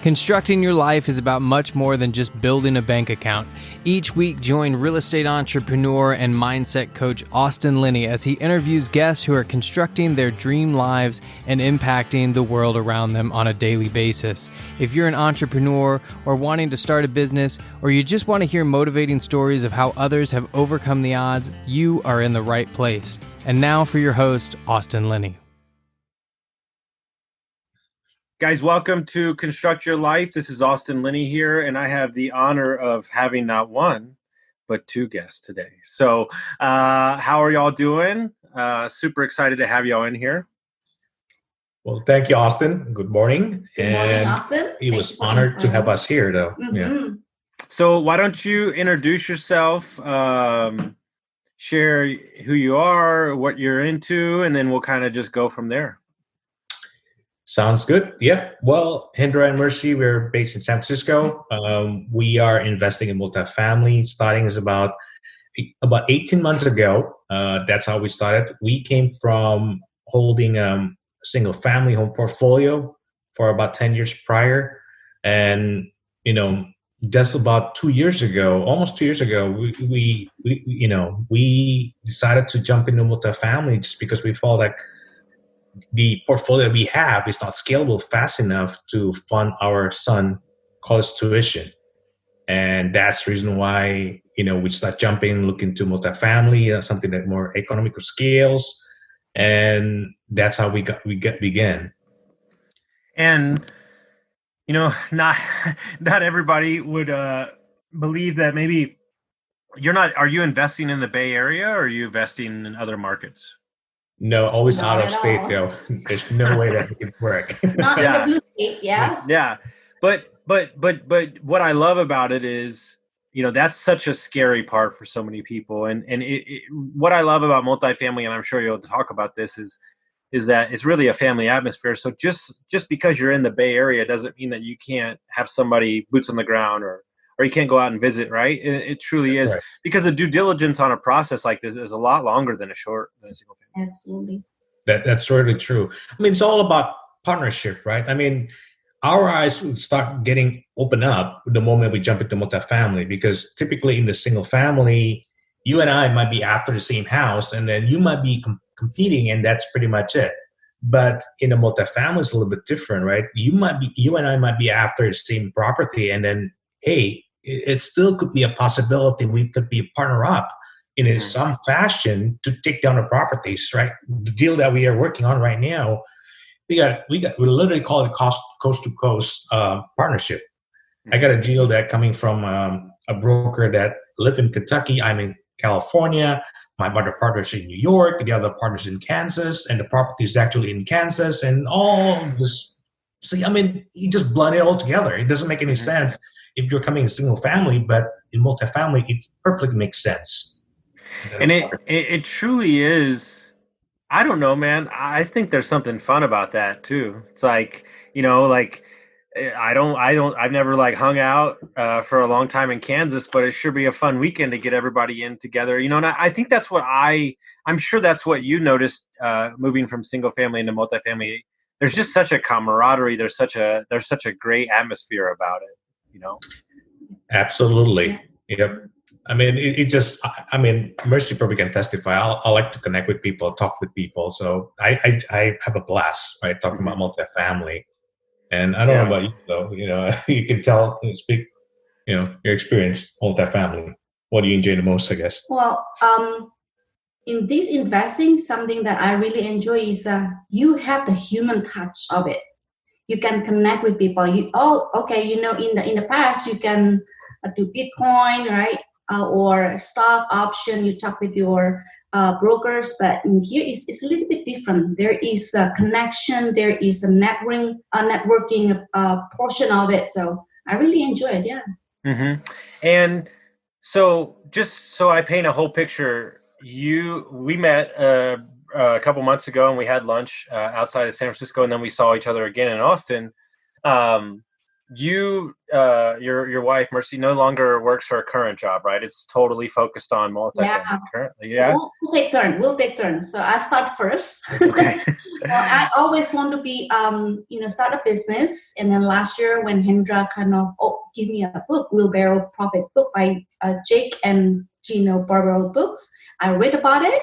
Constructing your life is about much more than just building a bank account. Each week, join real estate entrepreneur and mindset coach Austin Linney as he interviews guests who are constructing their dream lives and impacting the world around them on a daily basis. If you're an entrepreneur or wanting to start a business, or you just want to hear motivating stories of how others have overcome the odds, you are in the right place. And now for your host, Austin Linney. Guys, welcome to Construct Your Life. This is Austin Linney here, and I have the honor of having not one, but two guests today. So how are y'all doing? Super excited to have y'all in here. Well, thank you, Austin. Good morning. Good morning, Austin. It was honored to have us here, though. Mm-hmm. Yeah. So why don't you introduce yourself, share who you are, what you're into, and then we'll kind of just go from there. Sounds good. Yeah. Well, Hendra and Mercy, we're based in San Francisco. We are investing in multifamily. Starting is about 18 months ago. That's how we started. We came from holding a single family home portfolio for about 10 years prior. And, just about 2 years ago, almost 2 years ago, we decided to jump into multifamily just because we felt like the portfolio we have is not scalable fast enough to fund our son college tuition. And that's the reason why, we start jumping, looking to multifamily, something that more economical scales. And that's how we began. And, not everybody would believe that maybe are you investing in the Bay Area or are you investing in other markets? No, always Not out of at state, all. though. There's no way that it could work. Not in the blue state, yes. Yeah. But what I love about it is, that's such a scary part for so many people. And what I love about multifamily, and I'm sure you'll talk about this, is that it's really a family atmosphere. So just because you're in the Bay Area doesn't mean that you can't have somebody boots on the ground or you can't go out and visit, right? It truly is. Right. Because the due diligence on a process like this is a lot longer than a single family. Absolutely. That's really true. I mean, it's all about partnership, right? I mean, our eyes will start getting open up the moment we jump into multifamily, because typically in the single family, you and I might be after the same house, and then you might be competing, and that's pretty much it. But in a multifamily, it's a little bit different, right? You and I might be after the same property, and then, hey, it still could be a possibility we could be a partner up in some fashion to take down the properties, right? The deal that we are working on right now, we literally call it coast to coast partnership. I got a deal that coming from a broker that live in Kentucky. I'm in California. My other partner's in New York. The other partner's in Kansas, and the property is actually in Kansas. And all this, you just blend it all together. It doesn't make any sense if you're coming in single family, but in multifamily, it perfectly makes sense. And it truly is. I don't know, man. I think there's something fun about that too. It's like, I've never hung out for a long time in Kansas, but it sure be a fun weekend to get everybody in together, and I think that's what I'm sure that's what you noticed moving from single family into multifamily. There's just such a camaraderie. There's such a great atmosphere about it, Absolutely. Yep. I mean, Mercy probably can testify. I like to connect with people, talk with people. So I have a blast, right? Talking about multifamily. And I don't know about you, though. You can tell, speak, your experience, multifamily. What do you enjoy the most, I guess? Well, in this investing, something that I really enjoy is you have the human touch of it. You can connect with people. In the past, you can do Bitcoin, right? Or stock option. You talk with your brokers, but here it's a little bit different. There is a connection. There is a networking portion of it. So I really enjoy it. Yeah. Mm-hmm. And so, just so I paint a whole picture, we met a couple months ago, and we had lunch outside of San Francisco, and then we saw each other again in Austin. your wife Mercy no longer works her current job, right? It's totally focused on multifamily Yeah. currently. So Yeah. we'll take turn. We'll take turn. So I start first. Okay. Well, I always want to be, start a business. And then last year when Hendra kind of give me a book, Wheelbarrow Profit book by Jake and Gino Barbaro Books, I read about it,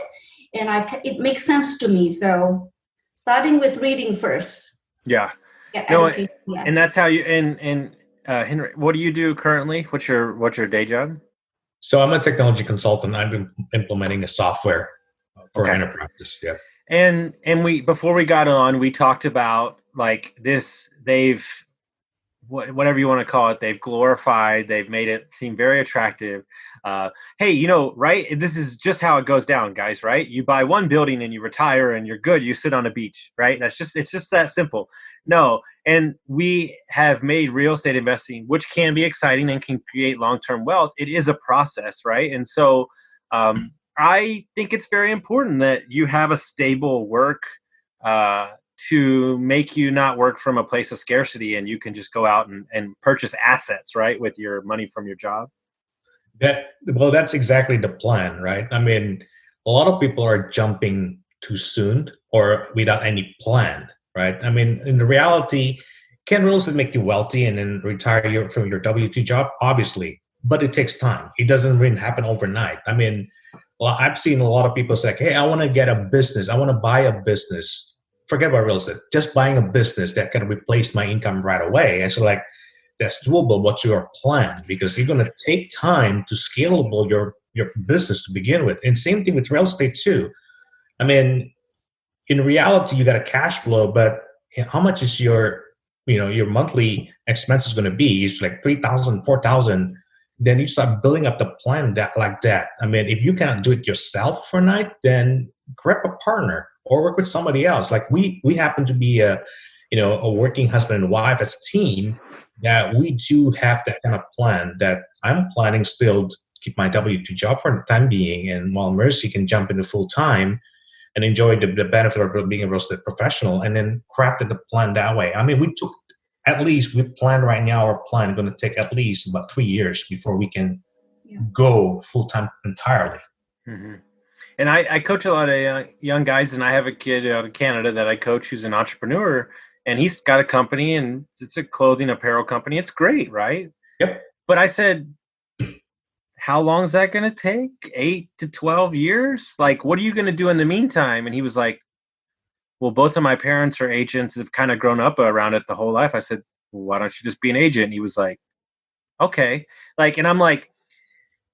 and it makes sense to me. So starting with reading first. Yeah. Get No, education. Yes. and that's how you and Henry, what do you do currently? What's your day job? So I'm a technology consultant. I've been implementing a software for enterprises. Yeah. And we, before we got on, we talked about like this, whatever you want to call it, they've glorified, they've made it seem very attractive. Hey, right? This is just how it goes down, guys, right? You buy one building and you retire and you're good. You sit on a beach, right? It's just that simple. No. And we have made real estate investing, which can be exciting and can create long-term wealth. It is a process, right? And so I think it's very important that you have a stable work to make you not work from a place of scarcity, and you can just go out and purchase assets, right, with your money from your job. That's exactly the plan, right? I mean, a lot of people are jumping too soon or without any plan, right? I mean, in the reality, can real estate make you wealthy and then retire from your W-2 job? Obviously, but it takes time. It doesn't really happen overnight. I mean, I've seen a lot of people say, hey, I want to get a business. I want to buy a business. Forget about real estate. Just buying a business that can replace my income right away. And so like, that's doable. What's your plan? Because you're going to take time to scalable your business to begin with. And same thing with real estate too. I mean, in reality, you got a cash flow, but how much is your monthly expenses going to be? It's like 3,000, 4,000. Then you start building up the plan like that. I mean, if you cannot do it yourself for a night, then grab a partner or work with somebody else. Like we happen to be a working husband and wife as a team, that we do have that kind of plan that I'm planning still to keep my W-2 job for the time being. And while Mercy can jump into full time and enjoy the benefit of being a real estate professional, and then crafted the plan that way. I mean, we plan right now, our plan is going to take at least about 3 years before we can go full time entirely. Mm-hmm. And I coach a lot of young guys, and I have a kid out of Canada that I coach who's an entrepreneur, and he's got a company, and it's a clothing apparel company. It's great, right? Yep. But I said, how long is that going to take? 8 to 12 years? Like, what are you going to do in the meantime? And he was like, well, both of my parents are agents, have kind of grown up around it the whole life. I said, well, why don't you just be an agent? And he was like, okay. Like, and I'm like,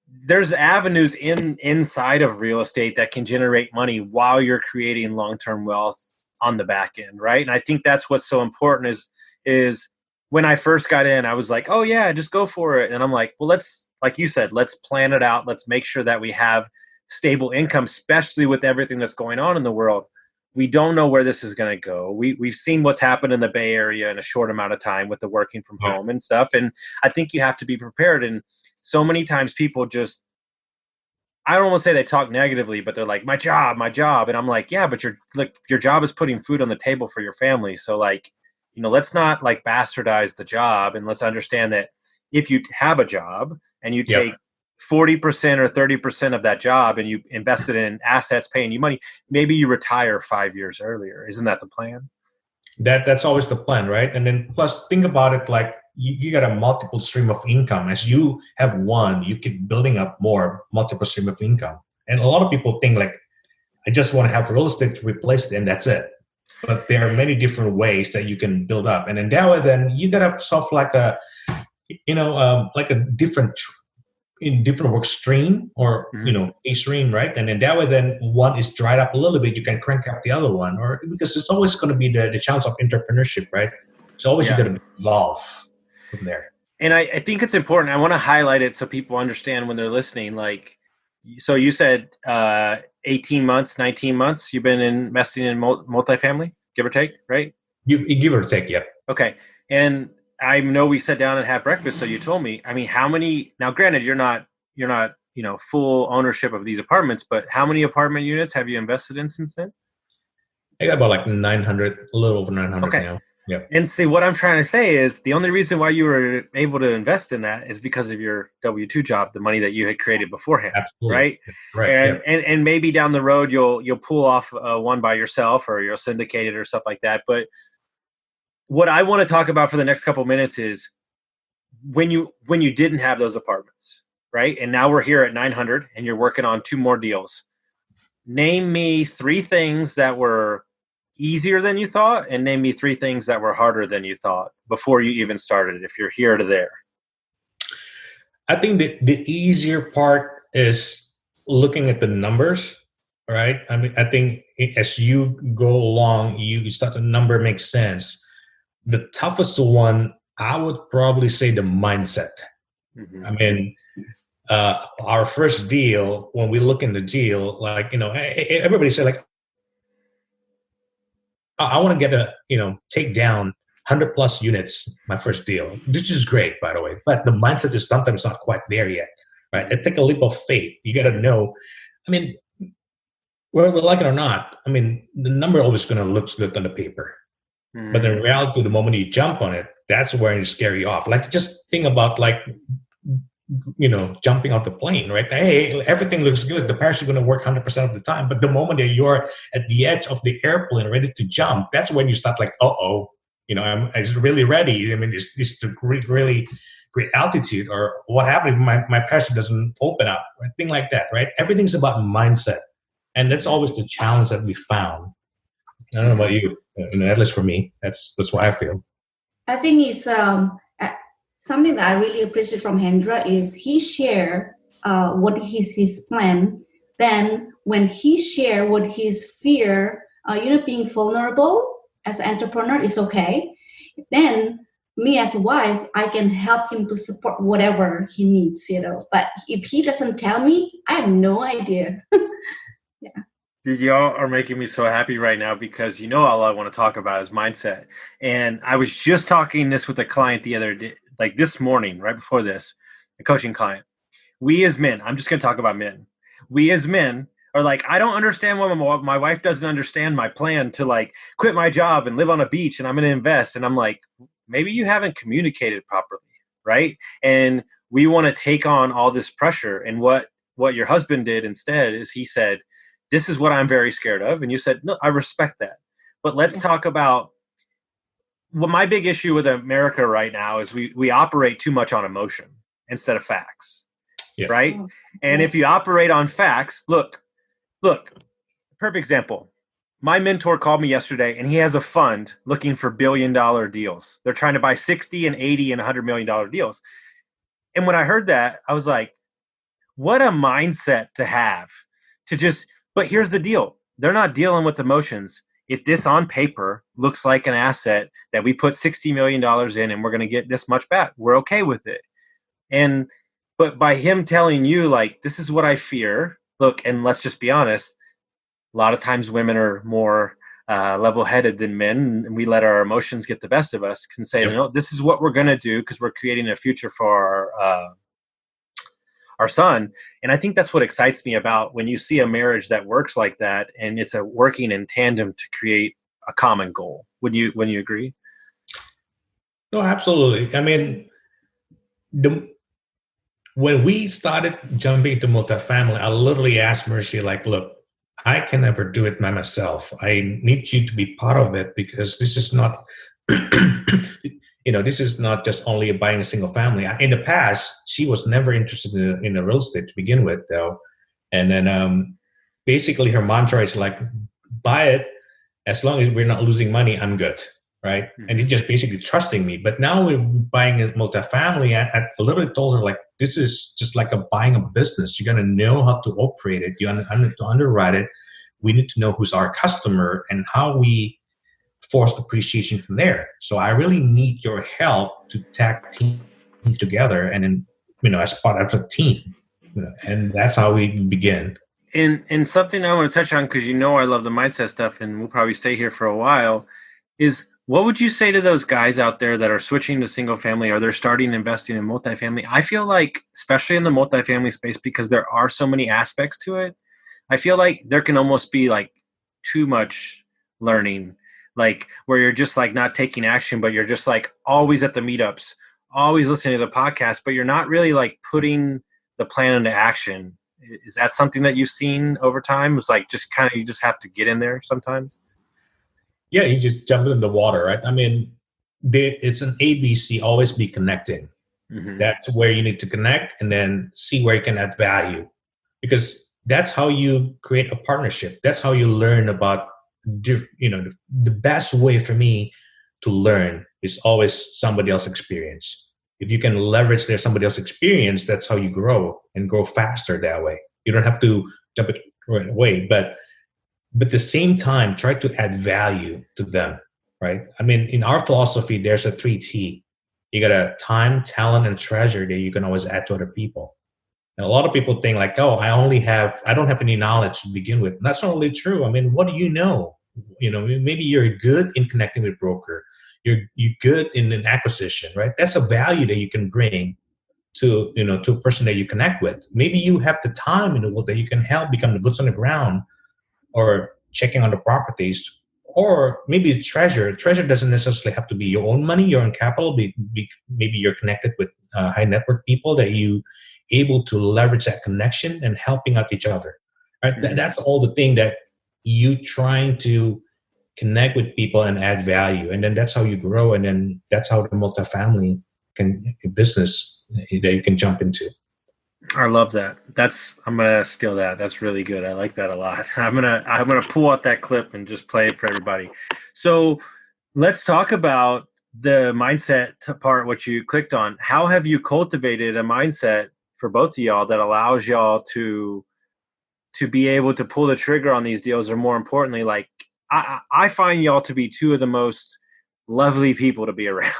there's avenues inside of real estate that can generate money while you're creating long-term wealth on the back end, right? And I think that's what's so important is when I first got in, I was like, oh yeah, just go for it. And I'm like, well, like you said, let's plan it out. Let's make sure that we have stable income, especially with everything that's going on in the world. We don't know where this is going to go. We've seen what's happened in the Bay Area in a short amount of time with the working from home and stuff. And I think you have to be prepared. And so many times people just, I don't want to say they talk negatively, but they're like, my job. And I'm like, yeah, but your job is putting food on the table for your family. So like, let's not like bastardize the job, and let's understand that if you have a job and you take 40% or 30% of that job and you invest it in assets paying you money, maybe you retire 5 years earlier. Isn't that the plan? That's always the plan, right? And then plus think about it like you got a multiple stream of income. As you have one, you keep building up more multiple stream of income. And a lot of people think like, I just want to have real estate to replace it and that's it. But there are many different ways that you can build up. And in that way, then you got to solve like a different work stream or a stream, right? And in that way, then one is dried up a little bit, you can crank up the other one, or because it's always going to be the chance of entrepreneurship, right? It's always you got to evolve from there. And I think it's important. I want to highlight it so people understand when they're listening. Like, so you said 18 months, 19 months, you've been investing in multifamily, give or take, right? You give or take, yeah. Okay. And I know we sat down and had breakfast. So you told me, I mean, how many, now granted, you're not, full ownership of these apartments, but how many apartment units have you invested in since then? I got about like 900, a little over 900 now. Yeah. And see, what I'm trying to say is the only reason why you were able to invest in that is because of your W-2 job, the money that you had created beforehand, Absolutely. right? Right. And maybe down the road you'll pull off one by yourself, or you'll syndicate it or stuff like that. But what I want to talk about for the next couple minutes is when you didn't have those apartments, right? And now we're here at 900, and you're working on 2 more deals. Name me 3 things that were easier than you thought, and name me 3 things that were harder than you thought before you even started, if you're here to there. I think the easier part is looking at the numbers, right? I mean, I think as you go along, you start the number makes sense. The toughest one, I would probably say the mindset. Mm-hmm. I mean, our first deal, when we look in the deal, like, everybody said, like, I want to get take down 100 plus units, my first deal, which is great, by the way. But the mindset is sometimes not quite there yet, right? It take a leap of faith. You got to know. I mean, whether we like it or not, I mean, the number always going to look good on the paper. Mm. But in reality, the moment you jump on it, that's where it scare you off. Like, just think about, like, jumping off the plane, right? Hey, everything looks good. The parachute is going to work 100% of the time. But the moment that you're at the edge of the airplane, ready to jump, that's when you start like, I'm really ready. I mean, this is a really great altitude, or what happened if my parachute doesn't open up, or thing like that, right? Everything's about mindset. And that's always the challenge that we found. I don't know about you, at least for me, that's what I feel. I think it's something that I really appreciate from Hendra is he share what is his plan. Then when he share what his fear, being vulnerable as an entrepreneur is okay. Then me as a wife, I can help him to support whatever he needs, But if he doesn't tell me, I have no idea. Yeah. Y'all are making me so happy right now, because all I want to talk about is mindset. And I was just talking this with a client the other day, like this morning, right before this, a coaching client. We as men, I'm just going to talk about men. We as men are like, I don't understand why my wife doesn't understand my plan to, like, quit my job and live on a beach, and I'm going to invest. And I'm like, maybe you haven't communicated properly, right? And we want to take on all this pressure. And what your husband did instead is he said, this is what I'm very scared of. And you said, no, I respect that. But let's talk about what my big issue with America right now is we operate too much on emotion instead of facts, right? Oh, and yes. If you operate on facts, look, perfect example. My mentor called me yesterday, and he has a fund looking for $1 billion deals. They're trying to buy 60 and 80 and $100 million deals. And when I heard that, I was like, what a mindset to have to just, but here's the deal. They're not dealing with emotions. If this on paper looks like an asset that we put $60 million in and we're going to get this much back, we're okay with it. But by him telling you, like, this is what I fear, look, and let's just be honest, a lot of times women are more level-headed than men, and we let our emotions get the best of us, can say, no, this is what we're going to do because we're creating a future for our son. And I think that's what excites me about when you see a marriage that works like that, and it's working in tandem to create a common goal. Would you agree? No, absolutely. I mean, when we started jumping into multifamily, I literally asked Mercy, like, look, I can never do it by myself. I need you to be part of it, because this is not, this is not just only buying a single family. In the past, she was never interested in the real estate to begin with, though. And then basically her mantra is like, buy it. As long as we're not losing money, I'm good, right? Mm-hmm. And he just basically trusting me. But now we're buying a multifamily. I literally told her, like, this is just like buying a business. You're going to know how to operate it. You need to underwrite it. We need to know who's our customer and how we force appreciation from there. So I really need your help to tag team together, and then, as part of a team. And that's how we begin. And something I want to touch on, because I love the mindset stuff, and we'll probably stay here for a while, is what would you say to those guys out there that are switching to single family, or they're starting investing in multifamily? I feel like, especially in the multifamily space, because there are so many aspects to it, I feel like there can almost be like too much learning. like where you're just like not taking action, but you're just like always at the meetups, always listening to the podcast, but you're not really like putting the plan into action. Is that something that you've seen over time? It's like just kind of, you just have to get in there sometimes. Yeah, you just jump in the water, right? I mean, it's an ABC, always be connecting. Mm-hmm. That's where you need to connect and then see where you can add value, because that's how you create a partnership. That's how you learn about, the best way for me to learn is always somebody else's experience. If you can leverage somebody else's experience, that's how you grow and grow faster that way. You don't have to jump it right away, but at the same time, try to add value to them, right? I mean, in our philosophy, there's a 3T. You got a time, talent, and treasure that you can always add to other people. And a lot of people think like, oh, I don't have any knowledge to begin with. That's not really true. I mean, what do you know? Maybe you're good in connecting with broker. You're good in an acquisition, right? That's a value that you can bring to a person that you connect with. Maybe you have the time in the world that you can help become the boots on the ground, or checking on the properties, or maybe treasure. Treasure doesn't necessarily have to be your own money, your own capital. Maybe you're connected with high network people that you able to leverage that connection and helping out each other. Right? Mm-hmm. That's all the thing that you trying to connect with people and add value, and then that's how you grow, and then that's how the multifamily business that you can jump into. I love that. I'm gonna steal that. That's really good. I like that a lot. I'm gonna pull out that clip and just play it for everybody. So let's talk about the mindset part, which you clicked on. How have you cultivated a mindset for both of y'all that allows y'all to be able to pull the trigger on these deals, or more importantly, like I find y'all to be two of the most lovely people to be around.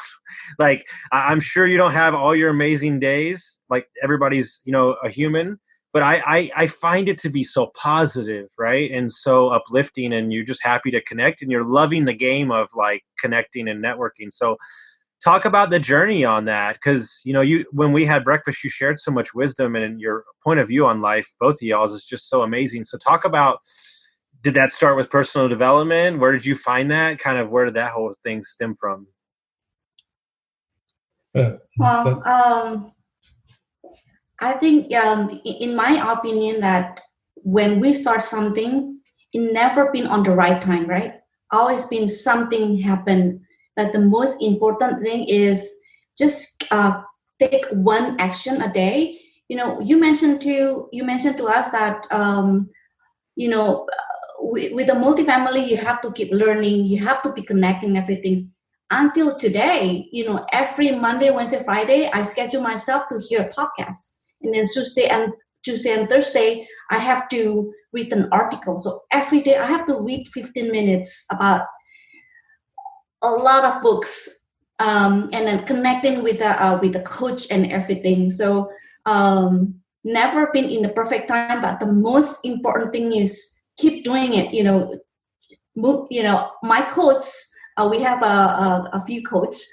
Like, I'm sure you don't have all your amazing days. Like, everybody's, a human, but I find it to be so positive, right? And so uplifting, and you're just happy to connect, and you're loving the game of like connecting and networking. So talk about the journey on that. Because, when we had breakfast, you shared so much wisdom, and your point of view on life, both of y'all's, is just so amazing. So talk about, did that start with personal development? Where did you find that? Kind of, where did that whole thing stem from? Well, I think, in my opinion, that when we start something, it never been on the right time, right? Always been something happen. But the most important thing is just take one action a day. You mentioned to us that with the multifamily, you have to keep learning, you have to be connecting everything. Until today, every Monday, Wednesday, Friday, I schedule myself to hear a podcast. And then Tuesday and Thursday, I have to read an article. So every day I have to read 15 minutes about a lot of books, and then connecting with the coach and everything. So never been in the perfect time, but the most important thing is keep doing it. My coach, we have a few coaches,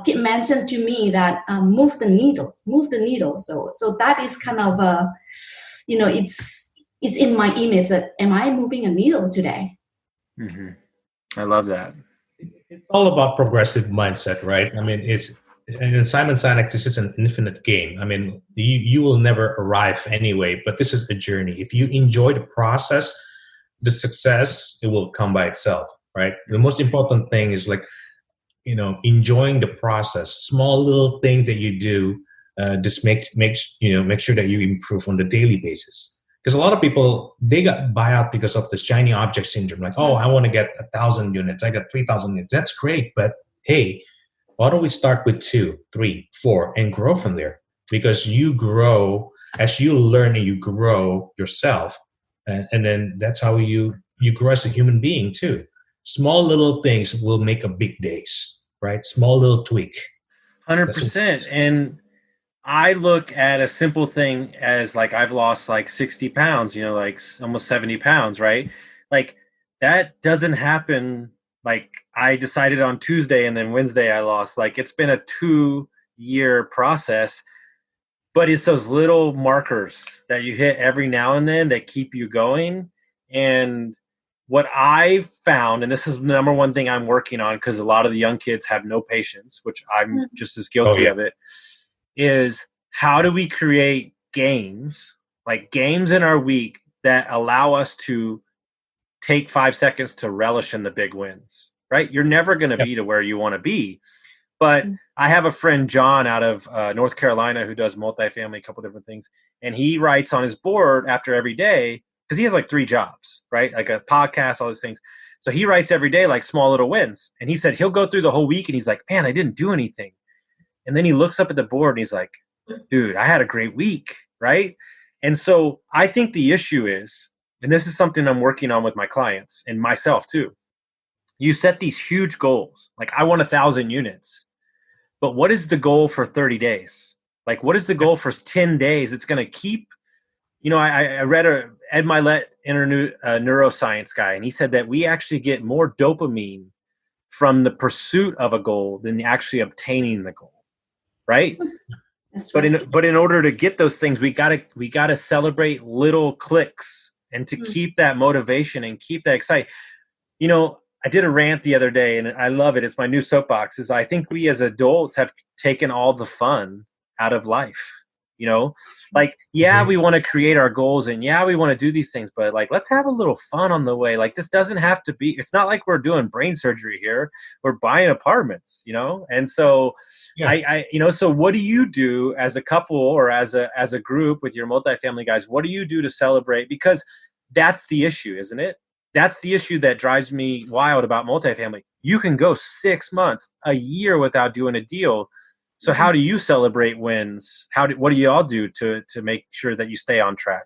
keep mentioned to me that move the needle. So that is kind of it's in my image that, am I moving a needle today? Mm-hmm. I love that. It's all about progressive mindset, right? I mean, and in Simon Sinek, this is an infinite game. I mean, you will never arrive anyway, but this is a journey. If you enjoy the process, the success, it will come by itself, right? The most important thing is like, enjoying the process. Small little things that you do, just make sure that you improve on the daily basis. Because a lot of people, they got buyout because of the shiny object syndrome. Like, oh, I want to get 1,000 units. I got 3,000 units. That's great. But hey, why don't we start with 2, 3, 4 and grow from there? Because you grow as you learn and you grow yourself. And then that's how you grow as a human being too. Small little things will make a big days, right? Small little tweak. 100%. And I look at a simple thing as like, I've lost like 60 pounds, like almost 70 pounds, right? Like, that doesn't happen. Like, I decided on Tuesday and then Wednesday I lost. Like, it's been a 2-year process, but it's those little markers that you hit every now and then that keep you going. And what I've found, and this is the number one thing I'm working on, because a lot of the young kids have no patience, which I'm just as guilty of it, is how do we create games, like games in our week that allow us to take 5 seconds to relish in the big wins, right? You're never going to be to where you want to be. But I have a friend, John, out of North Carolina, who does multifamily, a couple different things. And he writes on his board after every day, because he has like 3 jobs, right? Like a podcast, all these things. So he writes every day like small little wins. And he said he'll go through the whole week and he's like, man, I didn't do anything. And then he looks up at the board and he's like, dude, I had a great week, right? And so I think the issue is, and this is something I'm working on with my clients and myself too, you set these huge goals. Like I want 1,000 units. But what is the goal for 30 days? Like what is the goal for 10 days? It's going to keep, I read Ed Milet, neuroscience guy, and he said that we actually get more dopamine from the pursuit of a goal than actually obtaining the goal, right? That's right. But in order to get those things, we gotta celebrate little clicks and to keep that motivation and keep that excitement. I did a rant the other day, and I love it. It's my new soapbox. Is I think we as adults have taken all the fun out of life. We want to create our goals and we want to do these things, but like, let's have a little fun on the way. Like this doesn't have to be, it's not like we're doing brain surgery here. We're buying apartments, And so so what do you do as a couple or as a group with your multifamily guys? What do you do to celebrate? Because that's the issue, isn't it? That's the issue that drives me wild about multifamily. You can go 6 months, a year without doing a deal. So how do you celebrate wins? What do you all do to make sure that you stay on track?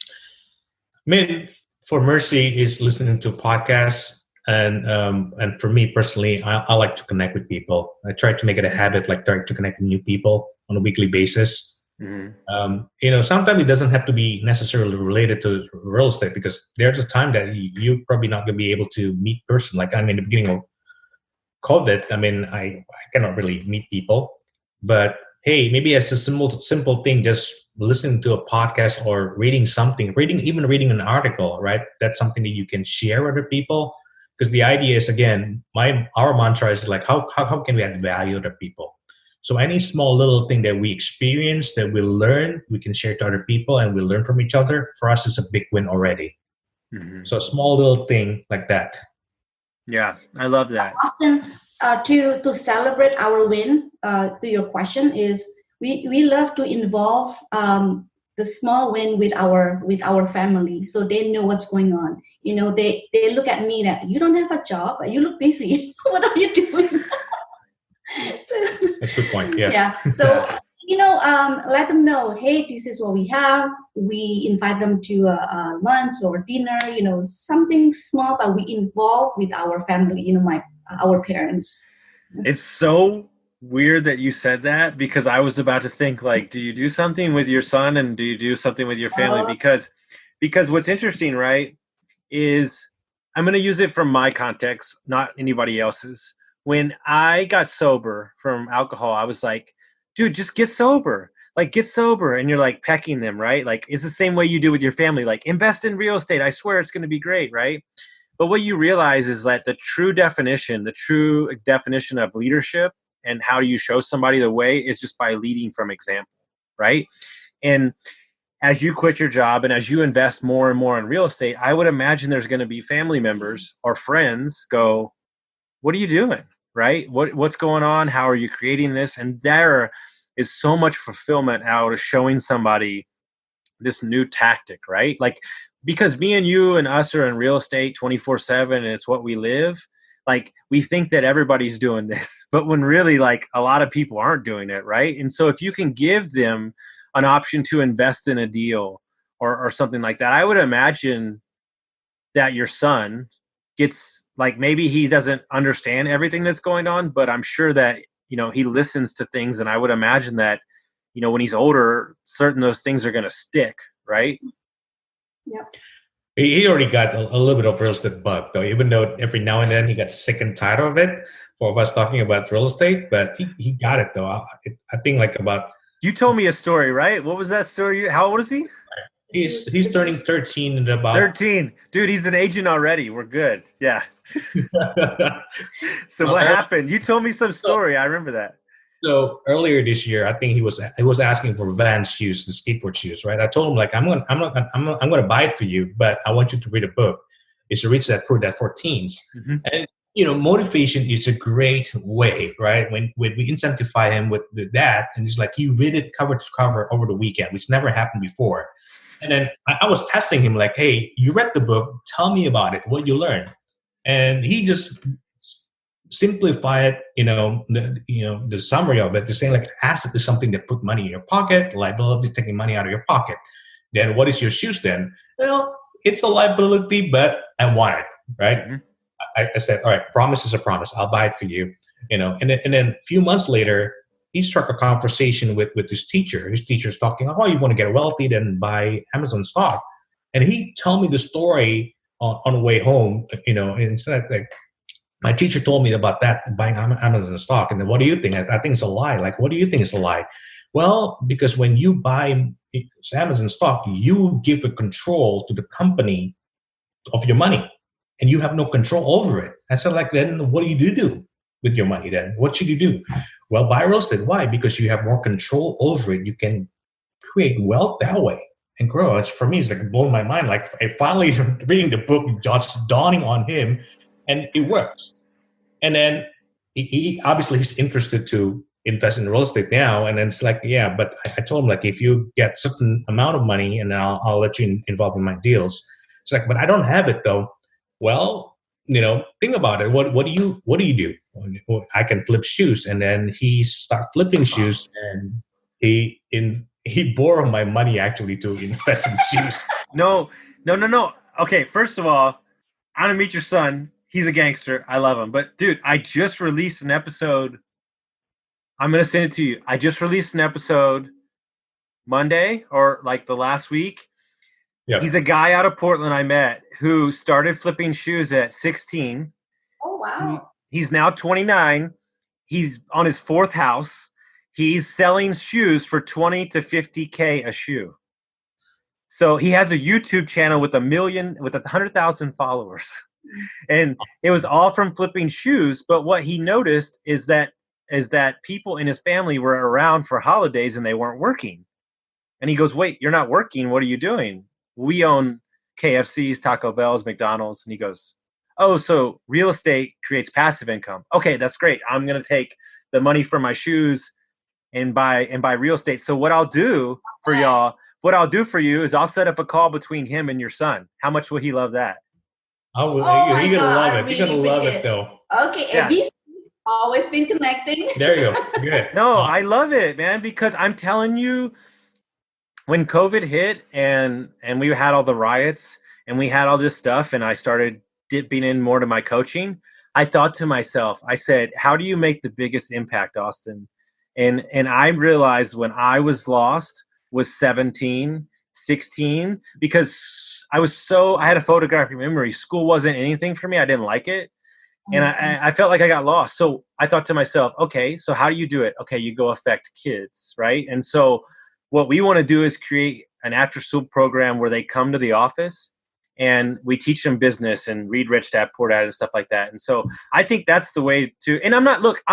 I mean, for Mercy is listening to podcasts, and for me personally, I like to connect with people. I try to make it a habit, like trying to connect with new people on a weekly basis. Mm-hmm. Sometimes it doesn't have to be necessarily related to real estate, because there's a time that you're probably not going to be able to meet person. Like I'm in the beginning of COVID, I cannot really meet people, but hey, maybe as a simple thing, just listening to a podcast or reading an article, right? That's something that you can share with other people. Because the idea is, again, our mantra is like, how can we add value to other people? So any small little thing that we experience, that we learn, we can share to other people, and we learn from each other. For us, it's a big win already. Mm-hmm. So a small little thing like that. Yeah, I love that. Austin, to celebrate our win, to your question, is we love to involve the small win with our family, so they know what's going on. They look at me that you don't have a job, you look busy. What are you doing? That's a good point. Yeah. Yeah. So let them know, hey, this is what we have. We invite them to lunch or dinner, something small, but we involve with our family, our parents. It's so weird that you said that, because I was about to think, like, do you do something with your son and do you do something with your family? Because what's interesting, right, is I'm going to use it from my context, not anybody else's. When I got sober from alcohol, I was like, dude, just get sober. Like, get sober. And you're like pecking them, right? Like, it's the same way you do with your family. Like, invest in real estate. I swear it's going to be great, right? But what you realize is that the true definition of leadership and how do you show somebody the way is just by leading from example, right? And as you quit your job and as you invest more and more in real estate, I would imagine there's going to be family members or friends go, what are you doing? Right? What's going on? How are you creating this? And there is so much fulfillment out of showing somebody this new tactic, right? Like, because me and you and us are in real estate 24/7 and it's what we live. Like, we think that everybody's doing this, but when really, like, a lot of people aren't doing it, right? And so if you can give them an option to invest in a deal or something like that, I would imagine that your son gets, like, maybe he doesn't understand everything that's going on, but I'm sure that, he listens to things. And I would imagine that, when he's older, those things are going to stick, right? Yep. He already got a little bit of real estate bug, though, even though every now and then he got sick and tired of it for us talking about real estate, but he got it, though. I think like about... You told me a story, right? What was that story? How old is he? He's turning 13 in about 13. Dude, he's an agent already. We're good. Yeah. So what happened? You told me some story. I remember that. So earlier this year, I think he was asking for Vans shoes, the skateboard shoes, right? I told him like I'm gonna buy it for you, but I want you to read a book. It's Rich Dad Poor Dad for Teens. Mm-hmm. And motivation is a great way, right? When we incentivize him with that, and it's like you read it cover to cover over the weekend, which never happened before. And then I was testing him like, hey, you read the book, tell me about it, what you learned. And he just simplified, the summary of it to say like asset is something that put money in your pocket, liability is taking money out of your pocket. Then what is your shoes then? Well, it's a liability, but I want it, right? Mm-hmm. I said, all right, promise is a promise. I'll buy it for you, And then a few months later, he struck a conversation with his teacher. His teacher's talking, oh, you want to get wealthy, then buy Amazon stock. And he told me the story on the way home, and it's like my teacher told me about that, buying Amazon stock. And then what do you think? I think it's a lie. Like, what do you think is a lie? Well, because when you buy Amazon stock, you give a control to the company of your money. And you have no control over it. I said, like, then what do you do with your money then? What should you do? Well, buy real estate. Why? Because you have more control over it. You can create wealth that way and grow. For me, it's like blowing my mind. Like I finally reading the book, just dawning on him, and it works. And then he obviously he's interested to invest in real estate now. And then it's like, yeah, but I told him like, if you get certain amount of money and I'll let you involve in my deals. It's like, but I don't have it though. Well, think about it. What do you do? I can flip shoes, and then he started flipping shoes, and he borrowed my money actually to invest in shoes. No. Okay, first of all, I'm gonna meet your son. He's a gangster. I love him. But dude, I just released an episode. I'm gonna send it to you. I just released an episode Monday or like the last week. Yep. He's a guy out of Portland I met who started flipping shoes at 16. Oh, wow. He's now 29. He's on his fourth house. He's selling shoes for 20 to 50K a shoe. So he has a YouTube channel with 100,000 followers. And it was all from flipping shoes. But what he noticed is that people in his family were around for holidays and they weren't working. And he goes, wait, you're not working. What are you doing? We own KFC's, Taco Bell's, McDonald's. And he goes, oh, so real estate creates passive income. Okay, that's great. I'm going to take the money from my shoes and buy real estate. So what I'll do for you is I'll set up a call between him and your son. How much will he love that? Oh, you're going to love it. You're going to love it, though. Okay, yeah. And always been connecting. There you go. Good. No, I love it, man, because I'm telling you, when COVID hit and we had all the riots and we had all this stuff and I started dipping in more to my coaching, I thought to myself, I said, how do you make the biggest impact, Austin? And I realized when I was lost was 17, 16, because I had a photographic memory. School wasn't anything for me. I didn't like it. And I felt like I got lost. So I thought to myself, okay, so how do you do it? Okay, you go affect kids, right? And so what we want to do is create an after-school program where they come to the office and we teach them business and read Rich Dad Poor Dad and stuff like that. And so I think that's the way to. And I'm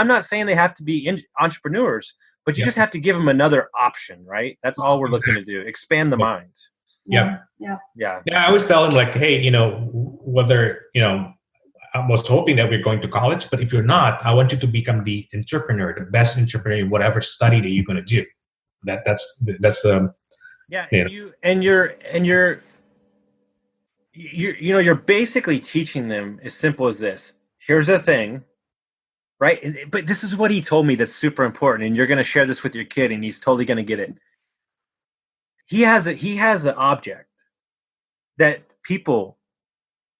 not saying they have to be entrepreneurs, but you just have to give them another option, right? That's all we're looking to do. Expand the mind. Yeah. I always tell them like, hey, whether I was hoping that we're going to college, but if you're not, I want you to become the entrepreneur, the best entrepreneur in whatever study that you're going to do. That's you're basically teaching them as simple as this. Here's the thing, right? But this is what he told me that's super important, and you're going to share this with your kid, and he's totally going to get it. He has an object that people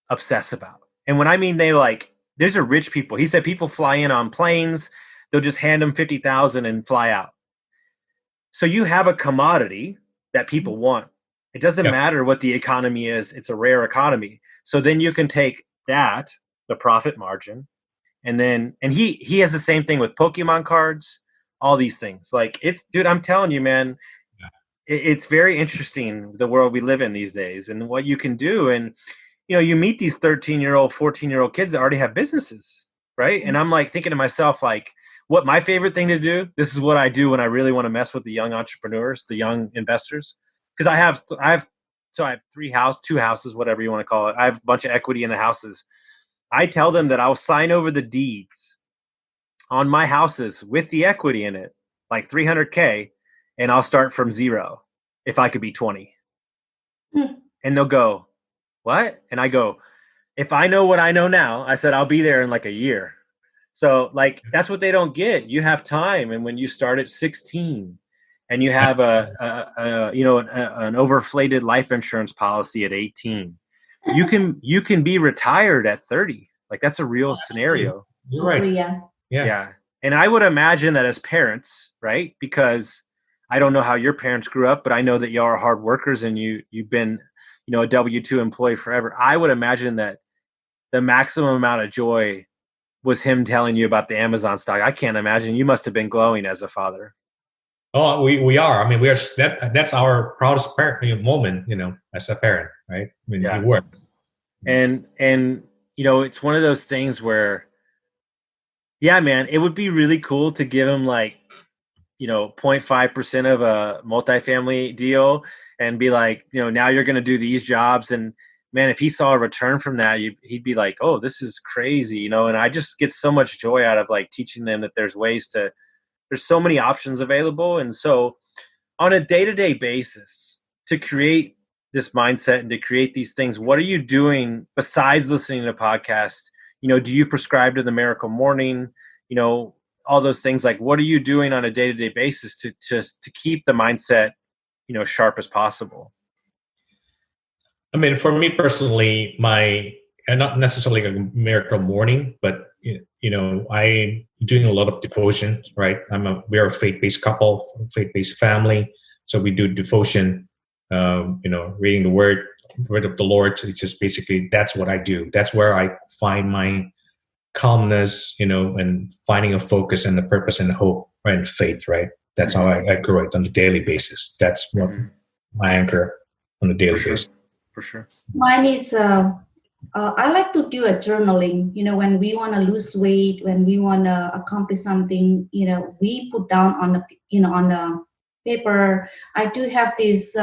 obsess about, and when I mean these are rich people. He said people fly in on planes, they'll just hand them $50,000 and fly out. So you have a commodity that people want. It doesn't matter what the economy is. It's a rare economy. So then you can take that, the profit margin, and he has the same thing with Pokemon cards, all these things. Like dude, I'm telling you, man, it's very interesting, the world we live in these days and what you can do. And, you meet these 13-year-old, 14-year-old kids that already have businesses, right? And I'm like thinking to myself, like, what my favorite thing to do, this is what I do when I really want to mess with the young entrepreneurs, the young investors. Because I have 2 houses, whatever you want to call it. I have a bunch of equity in the houses. I tell them that I'll sign over the deeds on my houses with the equity in it, like $300K, and I'll start from zero if I could be 20. And they'll go, what? And I go, if I know what I know now, I said, I'll be there in like a year. So like, that's what they don't get. You have time. And when you start at 16 and you have an overinflated life insurance policy at 18, you can be retired at 30. Like, that's a real scenario. You're right. Yeah. And I would imagine that as parents, right? Because I don't know how your parents grew up, but I know that y'all are hard workers and you've been, a W-2 employee forever. I would imagine that the maximum amount of joy was him telling you about the Amazon stock. I can't imagine. You must have been glowing as a father. Oh, we are. I mean, we are. That's our proudest moment, as a parent, right? I mean, Yeah. you work. And it's one of those things where, yeah, man, it would be really cool to give him like, 0.5% of a multifamily deal and be like, now you're going to do these jobs. And man, if he saw a return from that, he'd be like, oh, this is crazy, and I just get so much joy out of like teaching them that there's so many options available. And so on a day-to-day basis to create this mindset and to create these things, what are you doing besides listening to podcasts? Do you prescribe to the Miracle Morning? All those things. Like, what are you doing on a day-to-day basis to keep the mindset, sharp as possible? I mean, for me personally, not necessarily a Miracle Morning, but I'm doing a lot of devotion. Right, we're a faith-based couple, faith-based family, so we do devotion. Reading the word of the Lord. It's just basically that's what I do. That's where I find my calmness, and finding a focus and the purpose and hope, right, and faith, right? That's how I grow it on a daily basis. That's what my anchor on a daily basis. For sure. Mine is, I like to do a journaling, when we want to lose weight, when we want to accomplish something, we put down on the paper. I do have this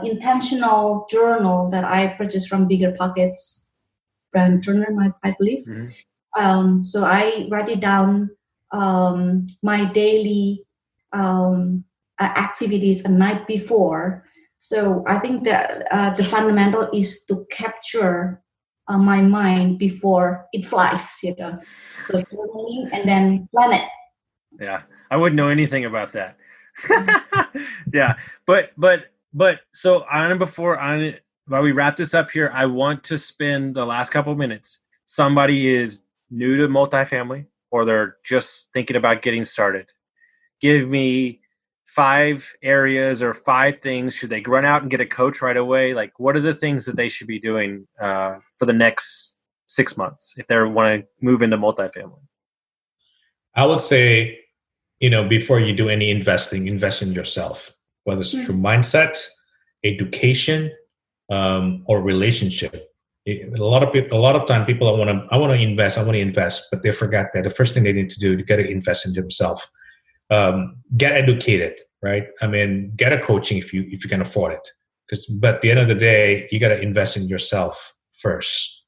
intentional journal that I purchased from Bigger Pockets brand journal, I believe. So I write it down, my daily activities a night before. So I think that the fundamental is to capture my mind before it flies, So journaling and then plan it. Yeah, I wouldn't know anything about that. Yeah, but so while we wrap this up here, I want to spend the last couple of minutes. Somebody is new to multifamily or they're just thinking about getting started. Give me 5 areas or 5 things. Should they run out and get a coach right away? Like, what are the things that they should be doing for the next 6 months if they want to move into multifamily? I would say, before you do any investing, invest in yourself, whether it's through mindset, education, or relationship. A lot of time people I want to invest, but they forgot that the first thing they need to do, you got to invest in themselves. Get educated, right? I mean, get a coaching if you can afford it. But at the end of the day, you got to invest in yourself first.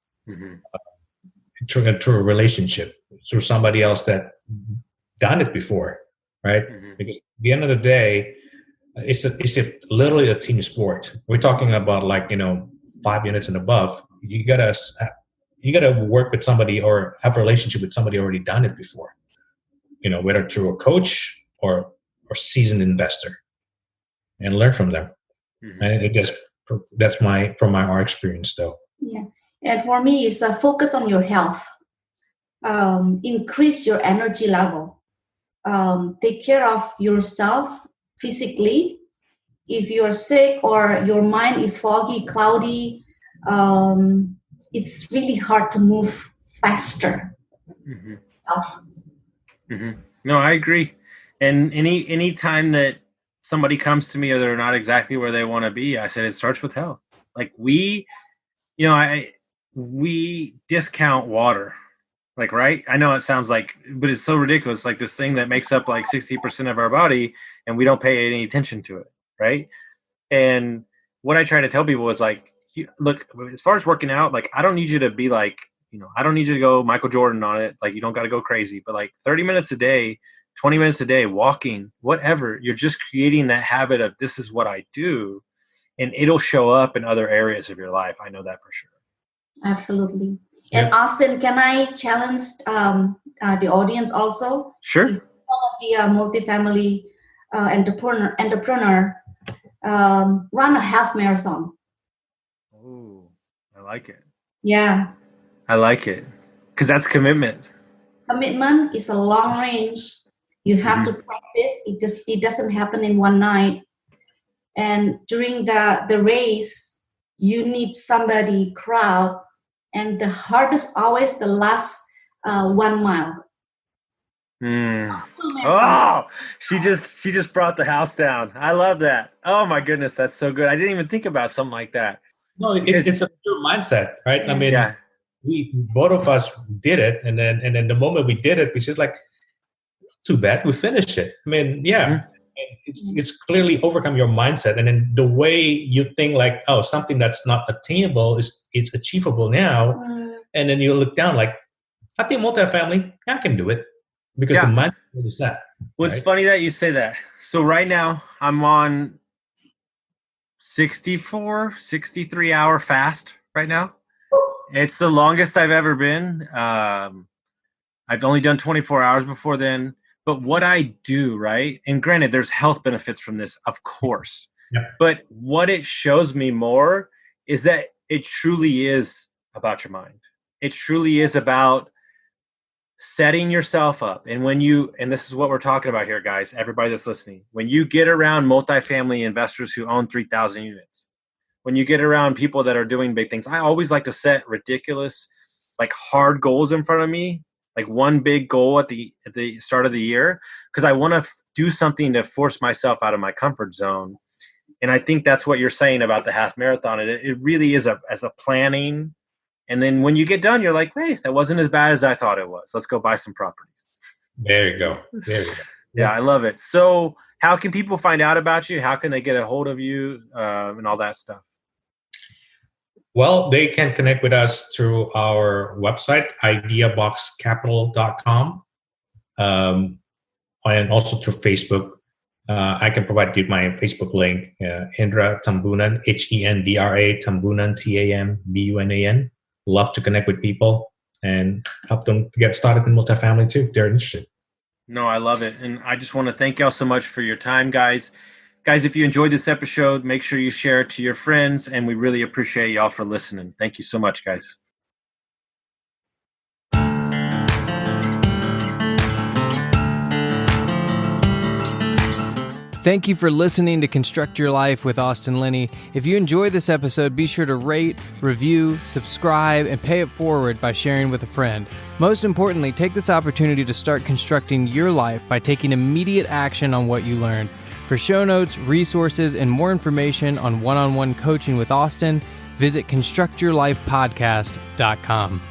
Through a relationship, through somebody else that done it before, right? Because at the end of the day, it's literally a team sport. We're talking about 5 minutes and above. You gotta work with somebody or have a relationship with somebody already done it before. Whether through a coach or seasoned investor, and learn from them. And that's from our experience, though. Yeah, and for me, it's focus on your health. Increase your energy level. Take care of yourself physically. If you're sick or your mind is foggy, cloudy, it's really hard to move faster. No, I agree. And any time that somebody comes to me or they're not exactly where they want to be, I said, it starts with health. Like we discount water. Like, right? I know it sounds like, but it's so ridiculous. Like this thing that makes up like 60% of our body and we don't pay any attention to it. Right. And what I try to tell people is like, look, as far as working out, like, I don't need you to be like, I don't need you to go Michael Jordan on it. Like, you don't got to go crazy, but like 30 minutes a day, 20 minutes a day, walking, whatever, you're just creating that habit of this is what I do. And it'll show up in other areas of your life. I know that for sure. Absolutely. And Austin, can I challenge the audience also? Sure. If you want to be a multifamily entrepreneur, run a half marathon. Oh, I like it. Yeah. I like it. Because that's commitment. Commitment is a long range. You have to practice. It doesn't happen in one night. And during the race, you need somebody crowd. And the hardest always the last 1 mile. Oh, she just brought the house down. I love that. Oh my goodness, that's so good. I didn't even think about something like that. No, it's a pure mindset, right? Yeah. I mean, we both of us did it, and then the moment we did it, we just like, too bad, we finished it. I mean, it's clearly overcome your mindset, and then the way you think like, oh, something that's not attainable it's achievable now, and then you look down like, I think multifamily, I can do it because the mindset is that. Well, it's funny that you say that. So right now I'm on 63 hour fast right now. It's the longest I've ever been. I've only done 24 hours before then. But what I do, right? And granted, there's health benefits from this, of course. Yeah. But what it shows me more is that it truly is about your mind. It truly is about setting yourself up. And and this is what we're talking about here, guys, everybody that's listening, when you get around multifamily investors who own 3,000 units, when you get around people that are doing big things, I always like to set ridiculous, like hard goals in front of me. Like one big goal at the start of the year, because I want to do something to force myself out of my comfort zone. And I think that's what you're saying about the half marathon. It really is as a planning. And then when you get done, you're like, hey, that wasn't as bad as I thought it was. Let's go buy some properties. There you go. Yeah, I love it. So how can people find out about you? How can they get a hold of you and all that stuff? Well, they can connect with us through our website, ideaboxcapital.com, and also through Facebook. I can provide you my Facebook link, Hendra Tambunan, Hendra Tambunan, Tambunan. Love to connect with people and help them get started in multifamily too, if they're interested. No, I love it. And I just want to thank y'all so much for your time, guys. Guys, if you enjoyed this episode, make sure you share it to your friends, and we really appreciate y'all for listening. Thank you so much, guys. Thank you for listening to Construct Your Life with Austin Linney. If you enjoyed this episode, be sure to rate, review, subscribe, and pay it forward by sharing with a friend. Most importantly, take this opportunity to start constructing your life by taking immediate action on what you learned. For show notes, resources, and more information on one-on-one coaching with Austin, visit constructyourlifepodcast.com.